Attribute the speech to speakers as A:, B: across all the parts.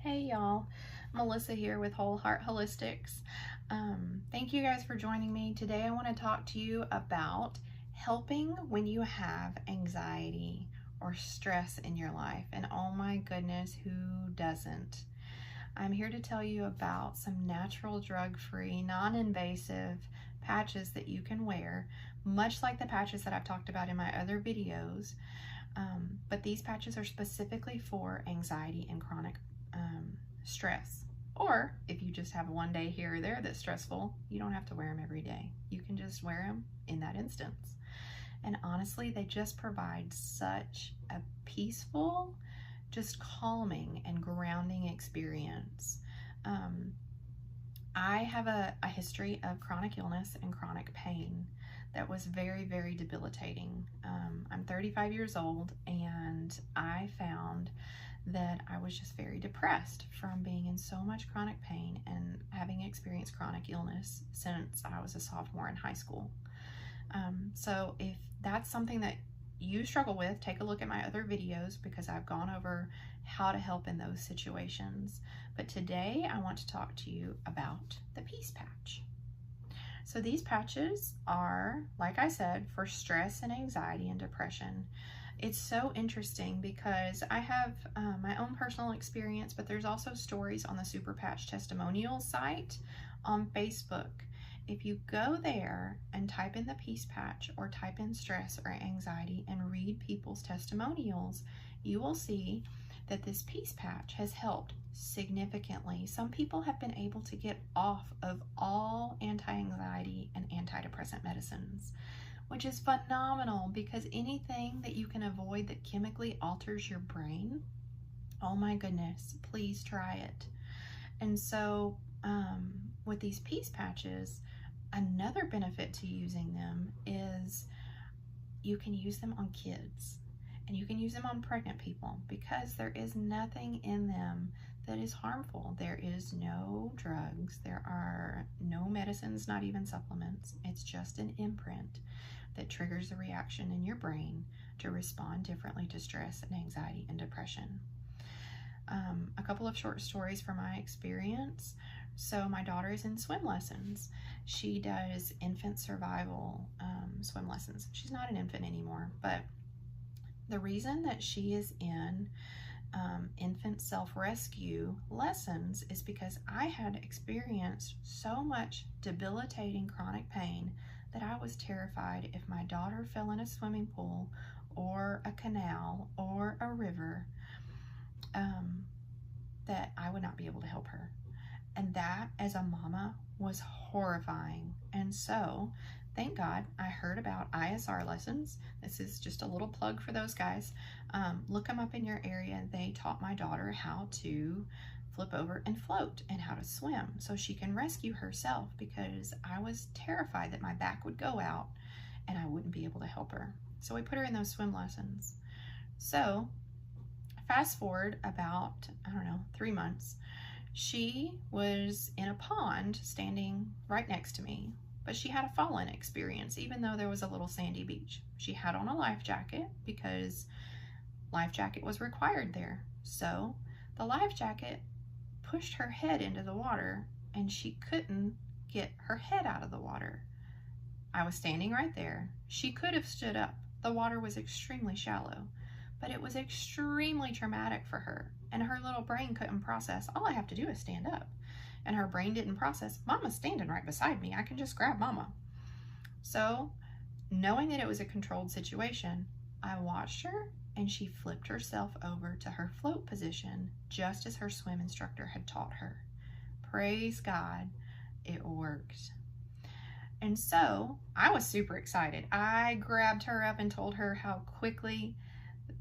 A: Hey y'all, Melissa here with Whole Heart Holistics. Thank you guys for joining me. Today I want to talk to you about helping when you have anxiety or stress in your life. And oh my goodness, who doesn't? I'm here to tell you about some natural, drug-free, non-invasive patches that you can wear, much like the patches that I've talked about in my other videos. But these patches are specifically for anxiety and chronic stress. Or if you just have one day here or there that's stressful, you don't have to wear them every day. You can just wear them in that instance. And honestly, they just provide such a peaceful, just calming and grounding experience. I have a history of chronic illness and chronic pain that was very, very debilitating. I'm 35 years old and I found that I was just very depressed from being in so much chronic pain and having experienced chronic illness since I was a sophomore in high school. So if that's something that you struggle with, take a look at my other videos because I've gone over how to help in those situations. But today I want to talk to you about the Peace Patch. So these patches are, like I said, for stress and anxiety and depression. It's so interesting because I have my own personal experience, but there's also stories on the Super Patch testimonials site on Facebook. If you go there and type in the Peace Patch or type in stress or anxiety and read people's testimonials, you will see that this Peace Patch has helped significantly. Some people have been able to get off of all anti-anxiety and antidepressant medicines, which is phenomenal because anything that you can avoid that chemically alters your brain, oh my goodness, please try it. And so with these Peace Patches, another benefit to using them is you can use them on kids and you can use them on pregnant people because there is nothing in them that is harmful. There is no drugs, there are no medicines, not even supplements. It's just an imprint that triggers a reaction in your brain to respond differently to stress and anxiety and depression. A couple of short stories from my experience. So my daughter is in swim lessons. She does infant survival swim lessons. She's not an infant anymore, but the reason that she is in infant self-rescue lessons is because I had experienced so much debilitating chronic pain that I was terrified if my daughter fell in a swimming pool or a canal or a river, that I would not be able to help her. And that, as a mama, was horrifying. And so, thank God, I heard about ISR lessons. This is just a little plug for those guys. Look them up in your area. They taught my daughter how to flip over and float and how to swim so she can rescue herself because I was terrified that my back would go out and I wouldn't be able to help her. So we put her in those swim lessons. So fast forward about, 3 months, she was in a pond standing right next to me, but she had a fallen experience even though there was a little sandy beach. She had on a life jacket because life jacket was required there. So the life jacket pushed her head into the water and she couldn't get her head out of the water. I was standing right there. She could have stood up. The water was extremely shallow, but it was extremely traumatic for her and her little brain couldn't process, all I have to do is stand up. And her brain didn't process, Mama's standing right beside me. I can just grab Mama. So knowing that it was a controlled situation, I watched her and she flipped herself over to her float position just as her swim instructor had taught her. Praise God, it worked. And so I was super excited. I grabbed her up and told her how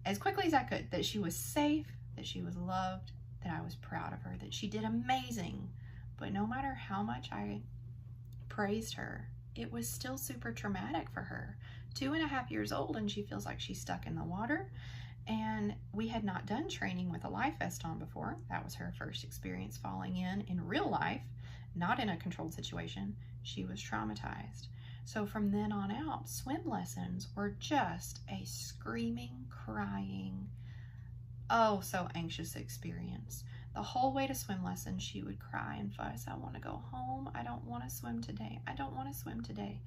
A: as quickly as I could, that she was safe, that she was loved, that I was proud of her, that she did amazing. But no matter how much I praised her, it was still super traumatic for her. 2.5 years old and she feels like she's stuck in the water. And we had not done training with a life vest on before. That was her first experience falling in real life, not in a controlled situation. She was traumatized. So from then on out, swim lessons were just a screaming, crying, oh, so anxious experience. The whole way to swim lesson, she would cry and fuss. I want to go home. I don't want to swim today. I don't want to swim today.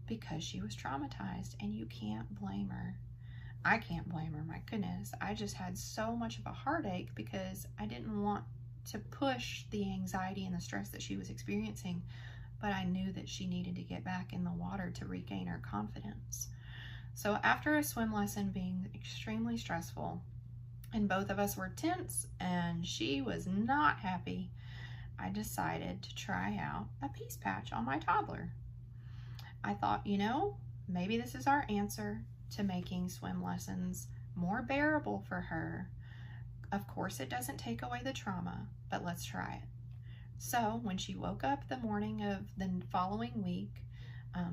A: Because she was traumatized, and you can't blame her. I can't blame her, my goodness. I just had so much of a heartache because I didn't want to push the anxiety and the stress that she was experiencing, but I knew that she needed to get back in the water to regain her confidence. So after a swim lesson being extremely stressful, and both of us were tense, and she was not happy, I decided to try out a peace patch on my toddler. I thought, you know, maybe this is our answer to making swim lessons more bearable for her. Of course, it doesn't take away the trauma, but let's try it. So when she woke up the morning of the following week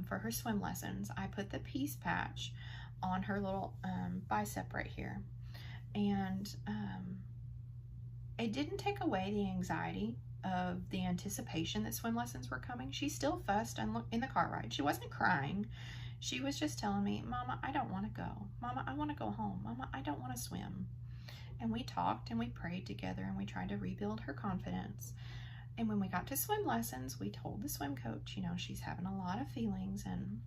A: for her swim lessons, I put the peace patch on her little bicep right here. And it didn't take away the anxiety of the anticipation that swim lessons were coming. She still fussed in the car ride. She wasn't crying. She was just telling me, Mama, I don't want to go. Mama, I want to go home. Mama, I don't want to swim. And we talked and we prayed together and we tried to rebuild her confidence. And when we got to swim lessons, we told the swim coach, you know, she's having a lot of feelings. And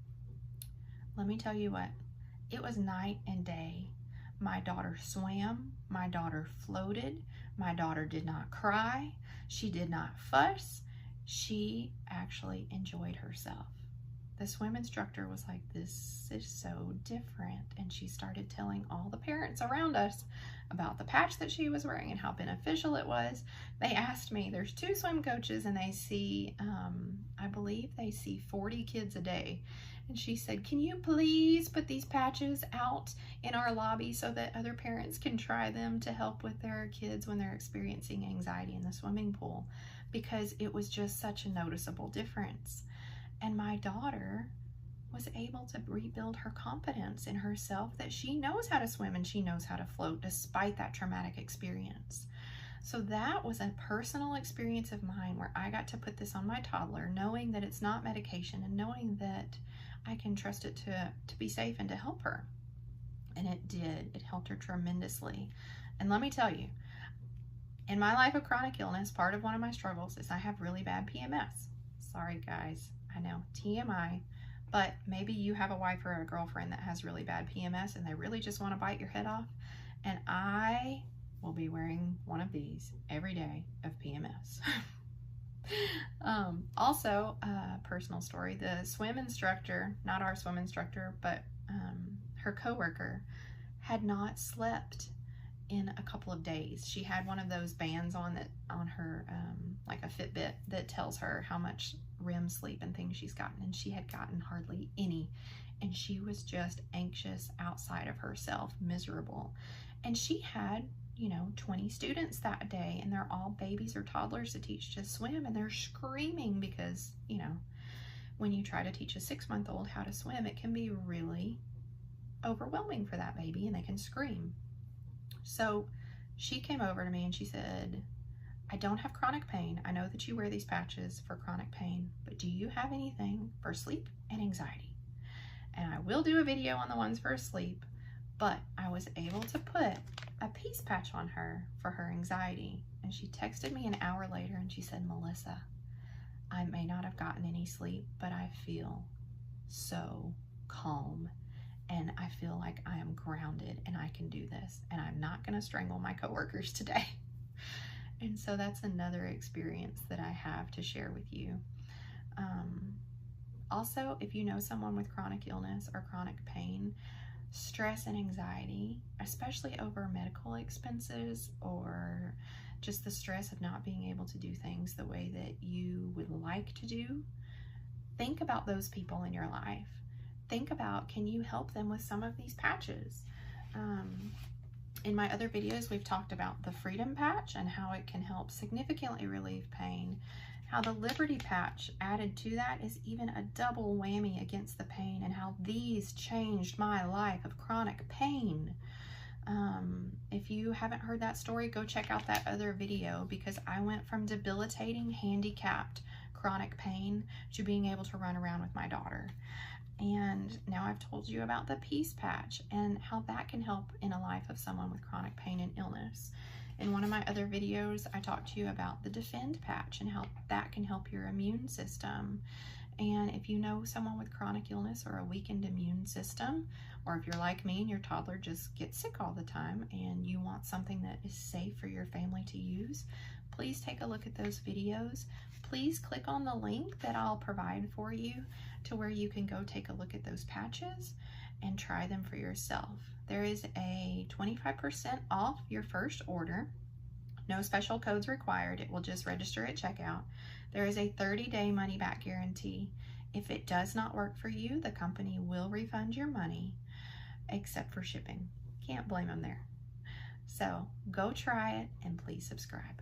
A: let me tell you what, it was night and day. My daughter swam, my daughter floated, my daughter did not cry, she did not fuss, she actually enjoyed herself. The swim instructor was like, this is so different, and she started telling all the parents around us about the patch that she was wearing and how beneficial it was. They asked me, there's 2 swim coaches and they see, I believe they see 40 kids a day. And she said, can you please put these patches out in our lobby so that other parents can try them to help with their kids when they're experiencing anxiety in the swimming pool? Because it was just such a noticeable difference. And my daughter was able to rebuild her confidence in herself that she knows how to swim and she knows how to float despite that traumatic experience. So that was a personal experience of mine where I got to put this on my toddler, knowing that it's not medication and knowing that I can trust it to be safe and to help her. And it did. It helped her tremendously. And let me tell you, in my life of chronic illness, part of one of my struggles is I have really bad PMS. Sorry, guys. I know, TMI. But maybe you have a wife or a girlfriend that has really bad PMS and they really just want to bite your head off. And I will be wearing one of these every day of PMS. Also, personal story, the swim instructor, not our swim instructor, but her coworker had not slept in a couple of days. She had one of those bands on her, like a Fitbit, that tells her how much REM sleep and things she's gotten, and she had gotten hardly any. And she was just anxious, outside of herself, miserable. And she had, 20 students that day, and they're all babies or toddlers to teach to swim, and they're screaming because, when you try to teach a 6-month-old how to swim, it can be really overwhelming for that baby, and they can scream. So she came over to me and she said, I don't have chronic pain. I know that you wear these patches for chronic pain, but do you have anything for sleep and anxiety? And I will do a video on the ones for sleep, but I was able to put a peace patch on her for her anxiety. And she texted me an hour later and she said, Melissa, I may not have gotten any sleep, but I feel so calm. And I feel like I am grounded and I can do this. And I'm not going to strangle my coworkers today. And so that's another experience that I have to share with you. Also, if you know someone with chronic illness or chronic pain, stress and anxiety, especially over medical expenses or just the stress of not being able to do things the way that you would like to do, think about those people in your life. Think about, can you help them with some of these patches? In my other videos, we've talked about the Freedom Patch and how it can help significantly relieve pain. How the Liberty Patch added to that is even a double whammy against the pain, and how these changed my life of chronic pain. If you haven't heard that story, go check out that other video, because I went from debilitating, handicapped chronic pain to being able to run around with my daughter. And now I've told you about the peace patch and how that can help in a life of someone with chronic pain and illness. In one of my other videos, I talked to you about the Defend patch and how that can help your immune system. And if you know someone with chronic illness or a weakened immune system, or if you're like me and your toddler just gets sick all the time and you want something that is safe for your family to use, please take a look at those videos. Please click on the link that I'll provide for you to where you can go take a look at those patches and try them for yourself. There is a 25% off your first order. No special codes required. It will just register at checkout. There is a 30-day money-back guarantee. If it does not work for you, the company will refund your money, except for shipping. Can't blame them there. So go try it and please subscribe.